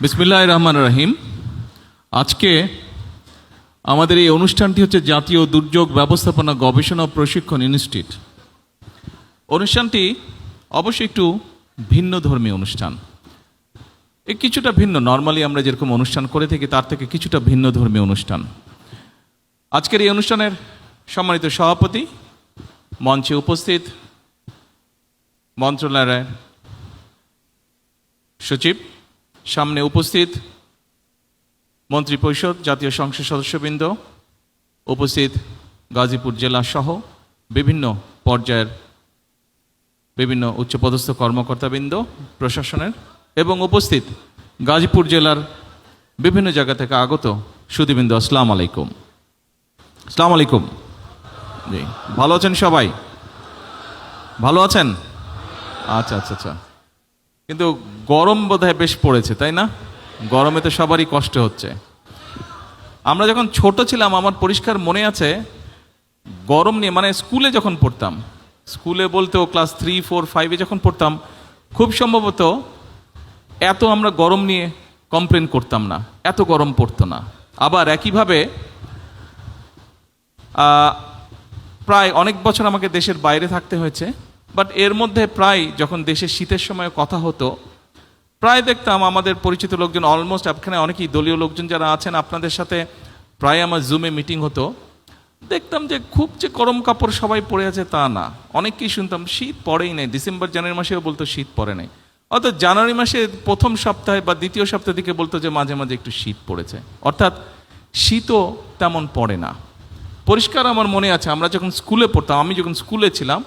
বিসমিল্লাহির রহমানির রহিম। আজকে আমাদের এই অনুষ্ঠানটি হচ্ছে জাতীয় দুর্যোগ ব্যবস্থাপনা গবেষণা ও প্রশিক্ষণ ইনস্টিটিউট। অনুষ্ঠানটি অবশ্যই একটু ভিন্ন ধর্মীয় অনুষ্ঠান, কিছুটা ভিন্ন। নর্মালি আমরা যেরকম অনুষ্ঠান করে থাকি তার থেকে কিছুটা ভিন্ন ধর্মীয় অনুষ্ঠান। আজকের এই অনুষ্ঠানের সম্মানিত সভাপতি, মঞ্চে উপস্থিত মন্ত্রণালয়ের সচিব, সামনে উপস্থিত মন্ত্রিপরিষদ, জাতীয় সংসদ সদস্যবৃন্দ, উপস্থিত গাজীপুর জেলা সহ বিভিন্ন পর্যায়ের বিভিন্ন উচ্চপদস্থ কর্মকর্তাবৃন্দ প্রশাসনের, এবং উপস্থিত গাজীপুর জেলার বিভিন্ন জায়গা থেকে আগত সুধীবৃন্দ, আসসালামু আলাইকুম। আসসালামু আলাইকুম। জি, ভালো আছেন সবাই? ভালো আছেন? আচ্ছা আচ্ছা আচ্ছা। কিন্তু গরম বোধহয় বেশ পড়েছে, তাই না? গরমে তো সবারই কষ্ট হচ্ছে। আমরা যখন ছোট ছিলাম, আমার পরিষ্কার মনে আছে, গরম নিয়ে মানে স্কুলে যখন পড়তাম, স্কুলে বলতেও ক্লাস 3, 4, 5-এ যখন পড়তাম, খুব সম্ভবত এত আমরা গরম নিয়ে কমপ্লেন করতাম না, এত গরম পড়তো না। আবার একইভাবে প্রায় অনেক বছর আমাকে দেশের বাইরে থাকতে হয়েছে, বাট এর মধ্যে প্রায় যখন দেশের শীতের সময় কথা হতো, প্রায় দেখতাম আমাদের পরিচিত লোকজন, অলমোস্ট এখানে অনেকেই দলীয় লোকজন যারা আছেন, আপনাদের সাথে প্রায় আমার জুমে মিটিং হতো। দেখতাম যে খুব যে গরম কাপড় সবাই পরে আছে তা না, অনেককেই শুনতাম শীত পড়েই নেই। ডিসেম্বর জানুয়ারি মাসেও বলতো শীত পড়ে নেই, অর্থাৎ জানুয়ারি মাসে প্রথম সপ্তাহে বা দ্বিতীয় সপ্তাহ দিকে বলতো যে মাঝে মাঝে একটু শীত পড়েছে, অর্থাৎ শীতও তেমন পড়ে না। পরিষ্কার আমার মনে আছে, আমরা যখন স্কুলে পড়তাম, আমি যখন স্কুলে ছিলাম,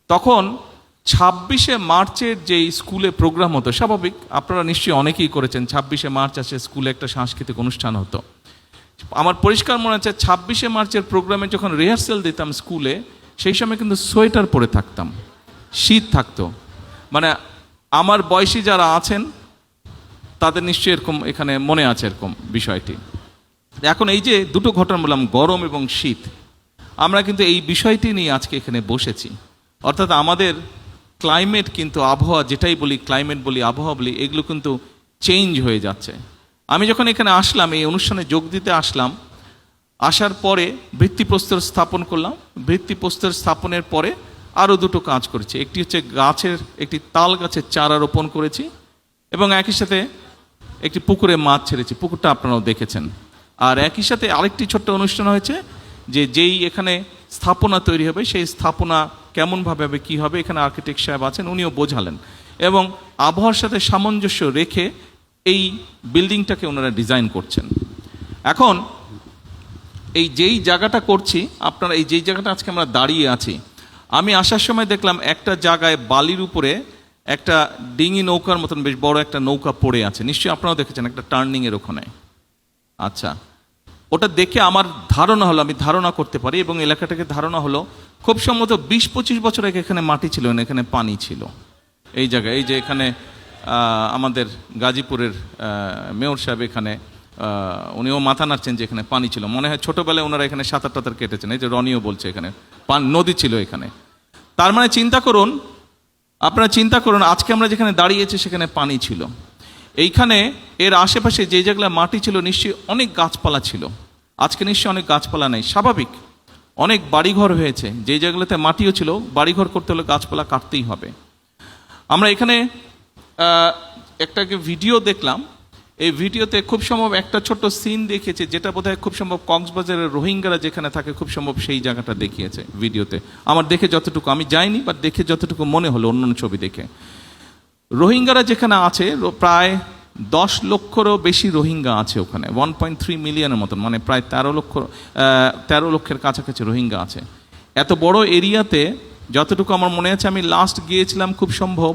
তখন 26শে মার্চের যেই স্কুলে প্রোগ্রাম হতো, স্বাভাবিক আপনারা নিশ্চয়ই অনেকেই করেছেন, 26শে মার্চ আসে স্কুলে একটা সাংস্কৃতিক অনুষ্ঠান হতো। আমার পরিষ্কার মনে আছে 26শে মার্চের প্রোগ্রামে যখন রিহার্সেল দিতাম স্কুলে, সেই সময় কিন্তু সোয়েটার পরে থাকতাম, শীত থাকতো। মানে আমার বয়সী যারা আছেন তাদের নিশ্চয়ই এরকম এখানে মনে আছে এরকম বিষয়টি। এখন এই যে দুটো ঘটনা বললাম, গরম এবং শীত, আমরা কিন্তু এই বিষয়টি নিয়ে আজকে এখানে বসেছি। অর্থাৎ আমাদের ক্লাইমেট কিন্তু, আবহাওয়া যেটাই বলি, ক্লাইমেট বলি, আবহাওয়া বলি, এগুলো কিন্তু চেঞ্জ হয়ে যাচ্ছে। আমি যখন এখানে আসলাম, এই অনুষ্ঠানে যোগ দিতে আসলাম, আসার পরে ভিত্তিপ্রস্তর স্থাপন করলাম। ভিত্তিপ্রস্তর স্থাপনের পরে আরও দুটো কাজ করেছি। একটি হচ্ছে একটি তাল গাছের চারা রোপণ করেছি, এবং একই সাথে একটি পুকুরে মাছ ছেড়েছি, পুকুরটা আপনারাও দেখেছেন। আর একই সাথে আরেকটি ছোট্ট অনুষ্ঠান হয়েছে, যেই এখানে স্থাপনা তৈরি হবে, সেই স্থাপনা কেমনভাবে হবে, কী হবে, এখানে আর্কিটেক্ট সাহেব আছেন, উনিও বোঝালেন, এবং আবহাওয়ার সাথে সামঞ্জস্য রেখে এই বিল্ডিংটাকে ওনারা ডিজাইন করছেন। এখন এই যেই জায়গাটা করছি, আপনারা এই যেই জায়গাটা আজকে আমরা দাঁড়িয়ে আছি, আমি আসার সময় দেখলাম একটা জায়গায় বালির উপরে একটা ডিঙি নৌকার মতন বেশ বড় একটা নৌকা পড়ে আছে, নিশ্চয়ই আপনারাও দেখেছেন, একটা টার্নিংয়ের ওখানে। আচ্ছা, ওটা দেখে আমার ধারণা হলো, আমি ধারণা করতে পারি, এবং এলাকাটাকে ধারণা হলো, খুব সম্ভবত 20-25 বছর আগে এখানে মাটি ছিল না, এখানে পানি ছিল এই জায়গায়। এই যে এখানে আমাদের গাজীপুরের মেয়র সাহেব এখানে, উনিও মাথা নাড়ছেন যে এখানে পানি ছিল। মনে হয় ছোটোবেলায় ওনারা এখানে সাঁতার টাতার কেটেছেন, এই যে রনিও বলছে এখানে নদী ছিল এখানে। তার মানে আপনারা চিন্তা করুন, আজকে আমরা যেখানে দাঁড়িয়েছি সেখানে পানি ছিল। এইখানে এর আশেপাশে যে যেগুলো মাটি ছিল, নিশ্চয়ই অনেক গাছপালা ছিল। আজকে নিশ্চয়ই অনেক গাছপালা নেই, স্বাভাবিক। অনেক বাড়িঘর হয়েছে, যে জায়গাগুলোতে মাটিও ছিল, বাড়িঘর করতে হলে গাছপালা কাটতেই হবে। আমরা এখানে একটা ভিডিও দেখলাম, এই ভিডিওতে খুব সম্ভব একটা ছোট্ট সিন দেখিয়েছে, যেটা বোধহয় খুব সম্ভব কক্সবাজারের রোহিঙ্গারা যেখানে থাকে, খুব সম্ভব সেই জায়গাটা দেখিয়েছে ভিডিওতে। আমার দেখে যতটুকু, আমি যাইনি, বাট দেখে যতটুকু মনে হলো অন্য ছবি দেখে, রোহিঙ্গারা যেখানে আছে, প্রায় 10 লক্ষেরও বেশি রোহিঙ্গা আছে ওখানে, 1.3 মিলিয়নের মতন, মানে প্রায় 13 লক্ষের কাছাকাছি রোহিঙ্গা আছে এত বড় এরিয়াতে। যতটুকু আমার মনে আছে, আমি লাস্ট গিয়েছিলাম খুব সম্ভব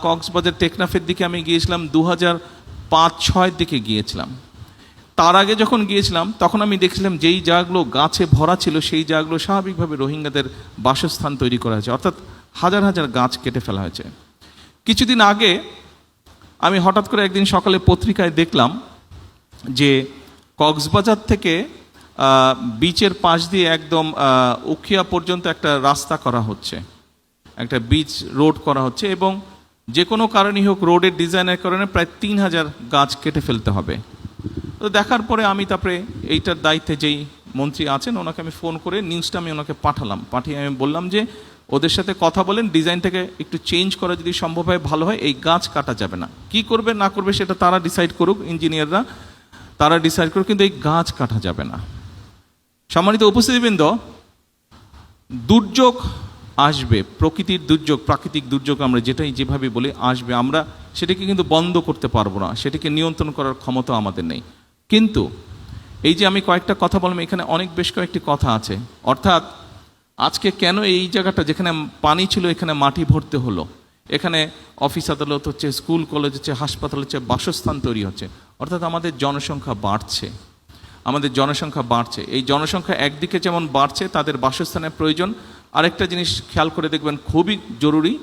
কক্সবাজার টেকনাফের দিকে আমি গিয়েছিলাম 2005-06 দিকে গিয়েছিলাম। তার আগে যখন গিয়েছিলাম তখন আমি দেখছিলাম যেই জায়গাগুলো গাছে ভরা ছিল, সেই জায়গাগুলো স্বাভাবিকভাবে রোহিঙ্গাদের বাসস্থান তৈরি করা হয়েছে, অর্থাৎ হাজার হাজার গাছ কেটে ফেলা হয়েছে। কিছুদিন আগে আমি হঠাৎ করে একদিন সকালে পত্রিকায় দেখলাম যে কক্সবাজার থেকে বিচের পাশ দিয়ে একদম উখিয়া পর্যন্ত একটা রাস্তা করা হচ্ছে, একটা বিচ রোড করা হচ্ছে, এবং যে কোনো কারণেই হোক রোডের ডিজাইনের কারণে প্রায় 3000 গাছ কেটে ফেলতে হবে। তো দেখার পরে আমি তারপরে এইটার দায়িত্বে যেই মন্ত্রী আছেন ওনাকে আমি ফোন করে নিউজটা আমি ওনাকে পাঠিয়ে আমি বললাম যে ওদের সাথে কথা বলেন, ডিজাইনটাকে একটু চেঞ্জ করা যদি সম্ভব হয় ভালো হয়, এই গাছ কাটা যাবে না। কি করবে না করবে সেটা তারা ডিসাইড করুক, ইঞ্জিনিয়াররা তারা ডিসাইড করুক, কিন্তু এই গাছ কাটা যাবে না। সম্মানিত উপস্থিতিবৃন্দ, দুর্যোগ আসবে, প্রকৃতির দুর্যোগ, প্রাকৃতিক দুর্যোগ আমরা যেটাই যেভাবে বলি আসবে, আমরা সেটাকে কিন্তু বন্ধ করতে পারবো না, সেটাকে নিয়ন্ত্রণ করার ক্ষমতা আমাদের নেই। কিন্তু এই যে আমি কয়েকটা কথা বললাম, এখানে বেশ কয়েকটি কথা আছে। অর্থাৎ আজকে কেন এই জায়গাটা যেখানে পানি ছিল এখানে মাটি ভরতে হলো, এখানে অফিস আদালত হচ্ছে, স্কুল কলেজ হচ্ছে, হাসপাতাল হচ্ছে, বাসস্থান তৈরি হচ্ছে। অর্থাৎ আমাদের জনসংখ্যা বাড়ছে, এই জনসংখ্যা একদিকে যেমন বাড়ছে, তাদের বাসস্থানের প্রয়োজন। আরেকটা জিনিস খেয়াল করে দেখবেন খুবই জরুরি,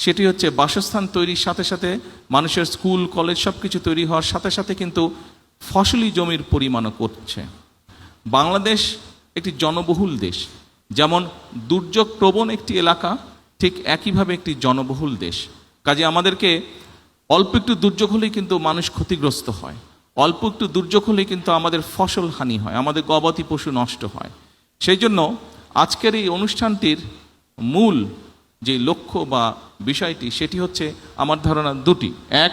সেটি হচ্ছে বাসস্থান তৈরির সাথে সাথে মানুষের স্কুল কলেজ সব কিছু তৈরি হওয়ার সাথে সাথে কিন্তু ফসলি জমির পরিমাণও করছে। বাংলাদেশ একটি জনবহুল দেশ, যেমন দুর্যোগ প্রবণ একটি এলাকা, ঠিক একইভাবে একটি জনবহুল দেশ। কাজে আমাদেরকে অল্প একটু দুর্যোগ হলেই কিন্তু মানুষ ক্ষতিগ্রস্ত হয়, অল্প একটু দুর্যোগ হলেই কিন্তু আমাদের ফসল হানি হয়, আমাদের গবাদি পশু নষ্ট হয়। সেই জন্য আজকের এই অনুষ্ঠানটির মূল যে লক্ষ্য বা বিষয়টি সেটি হচ্ছে আমার ধারণা দুটি। এক,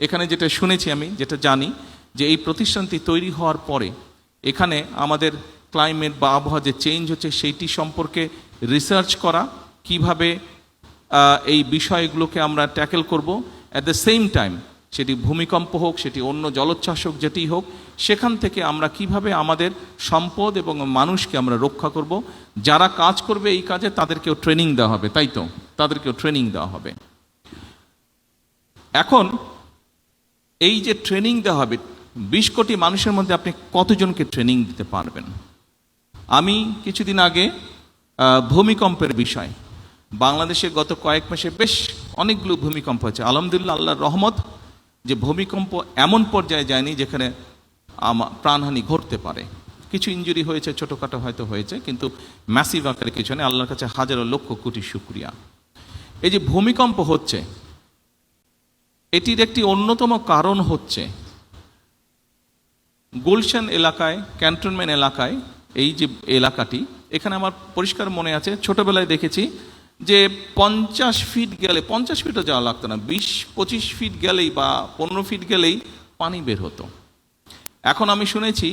এখানে যেটা শুনেছি আমি, যেটা জানি, যে এই প্রতিষ্ঠানটি তৈরি হওয়ার পরে এখানে আমাদের ক্লাইমেট বা আবহাওয়া যে চেঞ্জ হচ্ছে সেইটি সম্পর্কে রিসার্চ করা, কিভাবে এই বিষয়গুলোকে আমরা ট্যাকেল করব। অ্যাট দ্য সেম টাইম সেটি ভূমিকম্প হোক, সেটি অন্য জলোচ্ছ্বাস হোক, যেটি হোক, সেখান থেকে আমরা কিভাবে আমাদের সম্পদ এবং মানুষকে আমরা রক্ষা করব। যারা কাজ করবে এই কাজে তাদেরকেও ট্রেনিং দেওয়া হবে, তাই তো, তাদেরকেও ট্রেনিং দেওয়া হবে। এখন এই যে ট্রেনিং দেওয়া হবে, 20 কোটি মানুষের মধ্যে আপনি কতজনকে ট্রেনিং দিতে পারবেন? আমি কিছুদিন আগে ভূমিকম্পের বিষয়, বাংলাদেশে গত কয়েক মাসে বেশ অনেকগুলো ভূমিকম্প হয়েছে। আলহামদুলিল্লাহ, আল্লাহর রহমত যে ভূমিকম্প এমন পর্যায়ে যায়নি যেখানে প্রাণহানি ঘটতে পারে। কিছু ইনজুরি হয়েছে, ছোটোখাটো হয়তো হয়েছে, কিন্তু ম্যাসিভ আকারে কিছু নেই। আল্লাহর কাছে হাজারো লক্ষ কোটি শুকরিয়া। এই যে ভূমিকম্প হচ্ছে, এটির একটি অন্যতম কারণ হচ্ছে গুলশান এলাকায়, ক্যান্টনমেন্ট এলাকায়, এই যে এলাকাটি, এখানে আমার পরিষ্কার মনে আছে ছোটবেলায় দেখেছি যে 50 ফিট গেলে, 50 ফিটও যাওয়া লাগতো না, 20-25 ফিট গেলেই বা 15 ফিট গেলেই পানি বের হতো। এখন আমি শুনেছি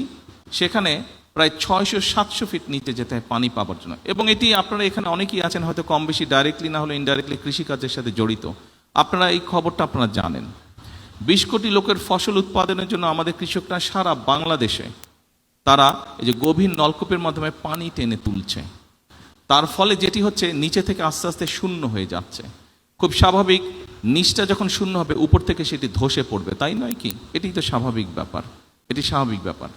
সেখানে প্রায় 600-700 ফিট নিচে যেতে হয় পানি পাওয়ার জন্য। এবং এটি আপনারা এখানে অনেকেই আছেন হয়তো কম বেশি ডাইরেক্টলি না হলে ইনডাইরেক্টলি কৃষিকাজের সাথে জড়িত, আপনারা এই খবরটা আপনারা জানেন। 20 কোটি লোকের ফসল উৎপাদনের জন্য আমাদের কৃষকরা সারা বাংলাদেশে তারা এই যে গভীর নলকূপের মাধ্যমে পানি টেনে তুলছে। তার ফলে যেটি হচ্ছে, নিচে থেকে আস্তে আস্তে শূন্য হয়ে যাচ্ছে। খুব স্বাভাবিক, নিচটা যখন শূন্য হবে উপর থেকে সেটি ধসে পড়বে, তাই নয় কি? এটি তো স্বাভাবিক ব্যাপার, এটি স্বাভাবিক ব্যাপার।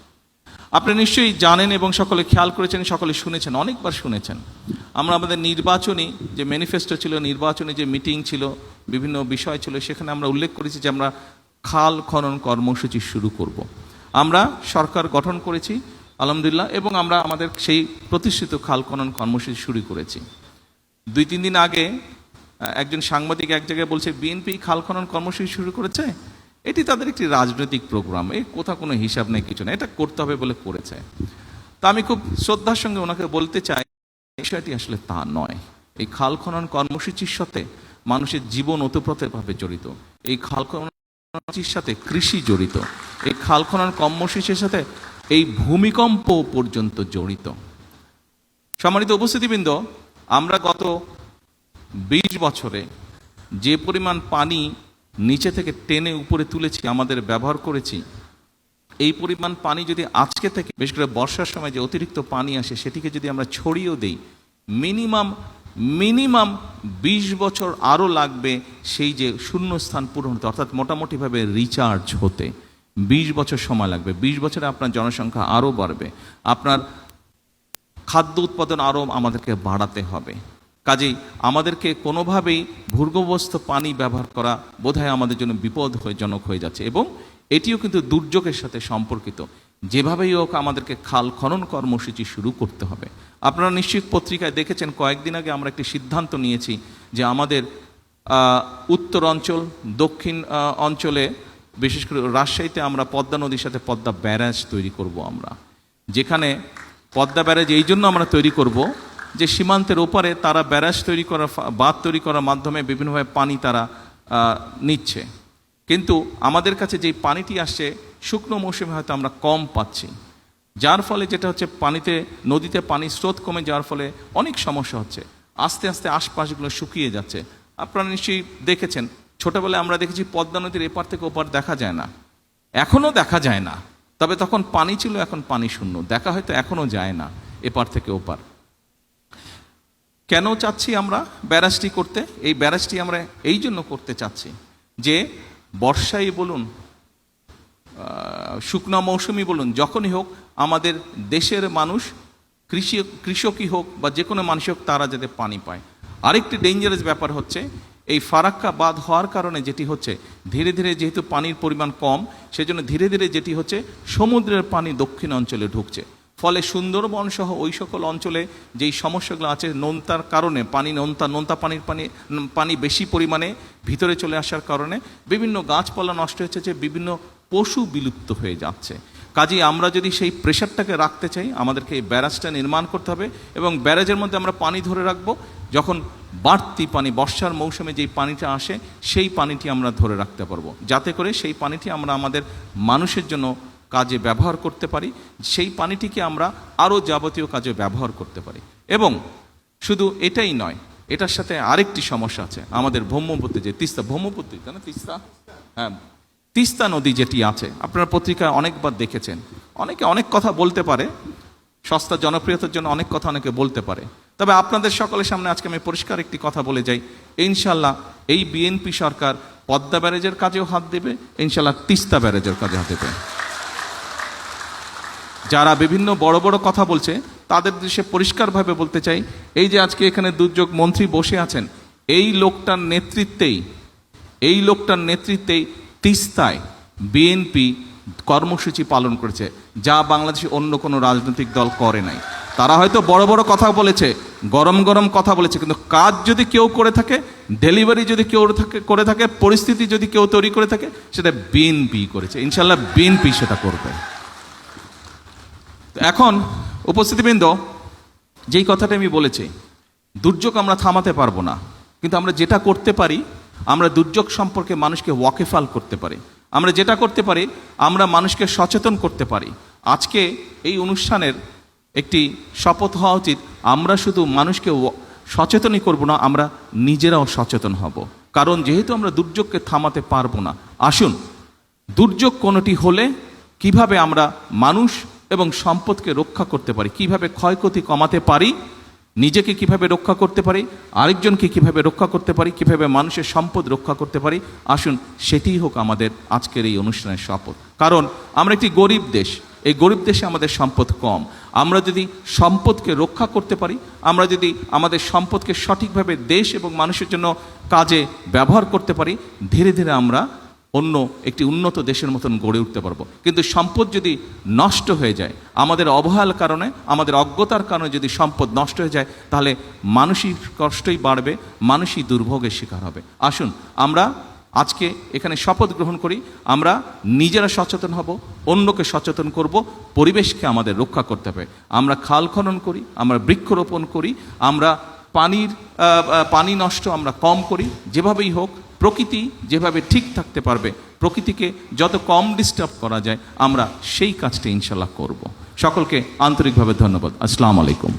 আপনি নিশ্চয়ই জানেন এবং সকলে খেয়াল করেছেন, সকলে শুনেছেন, অনেকবার শুনেছেন। আমরা আমাদের নির্বাচনী যে ম্যানিফেস্টো ছিল, নির্বাচনী যে মিটিং ছিল, বিভিন্ন বিষয় ছিল, সেখানে আমরা উল্লেখ করেছি যে আমরা খাল খনন কর্মসূচি শুরু করব। আমরা সরকার গঠন করেছি আলহামদুলিল্লাহ, এবং আমরা আমাদের সেই প্রতিষ্ঠিত খাল খনন কর্মসূচি শুরু করেছি। 2-3 দিন আগে একজন সাংবাদিক এক জায়গায় বলছে বিএনপি খাল খনন কর্মসূচি শুরু করেছে, এটি তাদের একটি রাজনৈতিক প্রোগ্রাম, এই কোথাও কোনো হিসাব নেই, কিছু না, এটা করতে হবে বলে করেছে। তা আমি খুব শ্রদ্ধার সঙ্গে ওনাকে বলতে চাই, বিষয়টি আসলে তা নয়। এই খাল খনন কর্মসূচির সাথে মানুষের জীবন ওতপ্রোতভাবে জড়িত, এই খাল খননের সাথে কৃষি জড়িত, এই খাল খনন কর্মসূচির সাথে এই ভূমিকম্প পর্যন্ত জড়িত। সম্মানিত উপস্থিতিবৃন্দ, আমরা গত 20 বছরে যে পরিমাণ পানি নিচে থেকে টেনে উপরে তুলেছি, আমাদের ব্যবহার করেছি, এই পরিমাণ পানি যদি আজকে থেকে, বিশেষ করে বর্ষার সময় যে অতিরিক্ত পানি আসে সেটিকে যদি আমরা ছড়িয়েও দেই, মিনিমাম 20 বছর আরও লাগবে সেই যে শূন্যস্থান পূরণ হতে, অর্থাৎ মোটামুটিভাবে রিচার্জ হতে 20 বছর সময় লাগবে। 20 বছরে আপনার জনসংখ্যা আরও বাড়বে, আপনার খাদ্য উৎপাদন আরও আমাদেরকে বাড়াতে হবে। কাজেই আমাদেরকে কোনোভাবেই ভূগর্ভস্থ পানি ব্যবহার করা বোধহয় আমাদের জন্য বিপদজনক হয়ে যাচ্ছে, এবং এটিও কিন্তু দুর্যোগের সাথে সম্পর্কিত। যেভাবেই হোক আমাদেরকে খাল খনন কর্মসূচি শুরু করতে হবে। আপনারা নিশ্চয়ই পত্রিকায় দেখেছেন, কয়েকদিন আগে আমরা একটি সিদ্ধান্ত নিয়েছি যে আমাদের উত্তর অঞ্চল, দক্ষিণ অঞ্চলে বিশেষ করে রাজশাহীতে আমরা পদ্মা নদীর সাথে পদ্মা ব্যারাজ তৈরি করব আমরা, যেখানে পদ্মা ব্যারাজ এই জন্য আমরা তৈরি করব যে সীমান্তের ওপারে তারা ব্যারাজ তৈরি করার, বাঁধ তৈরি করার মাধ্যমে বিভিন্নভাবে পানি তারা নিচ্ছে, কিন্তু আমাদের কাছে যেই পানিটি আসছে শুকনো মৌসুমে হয়তো আমরা কম পাচ্ছি, যার ফলে যেটা হচ্ছে পানিতে, নদীতে পানির স্রোত কমে যাওয়ার ফলে অনেক সমস্যা হচ্ছে। আস্তে আস্তে আশপাশগুলো শুকিয়ে যাচ্ছে। আপনারা নিশ্চয়ই দেখেছেন, ছোটবেলায় আমরা দেখেছি পদ্মা নদীর এপার থেকে ওপার দেখা যায় না, এখনও দেখা যায় না, তবে তখন পানি ছিল, এখন পানি শূন্য, দেখা হয়তো এখনও যায় না এপার থেকে ওপার। কেন চাচ্ছি আমরা ব্যারাজটি করতে? এই ব্যারাজটি আমরা এই জন্য করতে চাচ্ছি যে বর্ষাই বলুন, শুকনো মৌসুমি বলুন, যখনই হোক আমাদের দেশের মানুষ, কৃষকই হোক বা যে কোনো মানুষ হোক, তারা যাতে পানি পায়। আরেকটি ডেঞ্জারাস ব্যাপার হচ্ছে এই ফারাক্কা বাঁধ হওয়ার কারণে যেটি হচ্ছে, ধীরে ধীরে যেহেতু পানির পরিমাণ কম, সেজন্য ধীরে ধীরে যেটি হচ্ছে সমুদ্রের পানি দক্ষিণ অঞ্চলে ঢুকছে, ফলে সুন্দরবন সহ ওই সকল অঞ্চলে যেই সমস্যাগুলো আছে, নোনতার কারণে পানি, নোনতা পানি বেশি পরিমাণে ভিতরে চলে আসার কারণে বিভিন্ন গাছপালা নষ্ট হচ্ছে, যে বিভিন্ন পশু বিলুপ্ত হয়ে যাচ্ছে। কাজেই আমরা যদি সেই প্রেশারটাকে রাখতে চাই, আমাদেরকে এই ব্যারাজটা নির্মাণ করতে হবে, এবং ব্যারাজের মধ্যে আমরা পানি ধরে রাখবো। যখন বাড়তি পানি, বর্ষার মৌসুমে যেই পানিটা আসে, সেই পানিটি আমরা ধরে রাখতে পারবো, যাতে করে সেই পানিটি আমরা আমাদের মানুষের জন্য কাজে ব্যবহার করতে পারি, সেই পানিটিকে আমরা আরও যাবতীয় কাজে ব্যবহার করতে পারি। এবং শুধু এটাই নয়, এটার সাথে আরেকটি সমস্যা আছে, আমাদের ব্রহ্মপুত্রে যে তিস্তা, ব্রহ্মপুত্র তাই না, তিস্তা, হ্যাঁ, তিস্তা নদী যেটি আছে, আপনারা পত্রিকায় অনেকবার দেখেছেন। অনেকে অনেক কথা বলতে পারে, সস্তা জনপ্রিয়তার জন্য অনেক কথা অনেকে বলতে পারে, তবে আপনাদের সকলের সামনে আজকে আমি পরিষ্কার একটি কথা বলে যাই, ইনশাল্লাহ এই বিএনপি সরকার পদ্মা ব্যারেজের কাজেও হাত দেবে, ইনশাল্লাহ তিস্তা ব্যারেজের কাজে হাত দেবে। যারা বিভিন্ন বড় বড় কথা বলছে তাদের দেশে পরিষ্কারভাবে বলতে চাই, এই যে আজকে এখানে দুর্যোগ মন্ত্রী বসে আছেন, এই লোকটার নেতৃত্বেই তিস্তায় বিএনপি কর্মসূচি পালন করেছে, যা বাংলাদেশে অন্য কোনো রাজনৈতিক দল করে নাই। তারা হয়তো বড় বড় কথা বলেছে, গরম গরম কথা বলেছে, কিন্তু কাজ যদি কেউ করে থাকে, ডেলিভারি যদি কেউ করে থাকে, পরিস্থিতি যদি কেউ তৈরি করে থাকে, সেটা বিএনপি করেছে। ইনশাল্লাহ বিএনপি সেটা করবে। এখন উপস্থিতিবৃন্দ, যেই কথাটা আমি বলেছি, দুর্যোগ আমরা থামাতে পারবো না, কিন্তু আমরা যেটা করতে পারি, আমরা দুর্যোগ সম্পর্কে মানুষকে ওয়াকিফাল করতে পারি। আমরা যেটা করতে পারি, আমরা মানুষকে সচেতন করতে পারি। আজকে এই অনুষ্ঠানের একটি শপথ হওয়া উচিত, আমরা শুধু মানুষকে সচেতনই করব না, আমরা নিজেরাও সচেতন হব। কারণ যেহেতু আমরা দুর্যোগকে থামাতে পারবো না, আসুন দুর্যোগ কোনোটি হলে কিভাবে আমরা মানুষ এবং সম্পদকে রক্ষা করতে পারি, কিভাবে ক্ষয়ক্ষতি কমাতে পারি, নিজেকে কিভাবে রক্ষা করতে পারি, আরেকজনকে কিভাবে রক্ষা করতে পারি, কিভাবে মানুষের সম্পদ রক্ষা করতে পারি, আসুন সেটিই হোক আমাদের আজকের এই অনুষ্ঠানের শপথ। কারণ আমরা একটি গরিব দেশ, এই গরিব দেশে আমাদের সম্পদ কম। আমরা যদি সম্পদকে রক্ষা করতে পারি, আমরা যদি আমাদের সম্পদকে সঠিকভাবে দেশ এবং মানুষের জন্য কাজে ব্যবহার করতে পারি, ধীরে ধীরে আমরা অন্য একটি উন্নত দেশের মতন গড়ে উঠতে পারবো। কিন্তু সম্পদ যদি নষ্ট হয়ে যায়, আমাদের অবহেলার কারণে, আমাদের অজ্ঞতার কারণে যদি সম্পদ নষ্ট হয়ে যায়, তাহলে মানসিক কষ্টই বাড়বে, মানুষই দুর্ভোগের শিকার হবে। আসুন আমরা আজকে এখানে শপথ গ্রহণ করি, আমরা নিজেরা সচেতন হব, অন্যকে সচেতন করব, পরিবেশকে আমাদের রক্ষা করতে হবে। আমরা খাল খনন করি, আমরা বৃক্ষরোপণ করি, আমরা পানি নষ্ট আমরা কম করি, যেভাবেই হোক প্রকৃতি যেভাবে ঠিক থাকতে পারবে, প্রকৃতিকে যত কম ডিস্টার্ব করা যায়, আমরা সেই কাজটা ইনশাল্লাহ করব। সকলকে আন্তরিকভাবে ধন্যবাদ। আসসালামু আলাইকুম।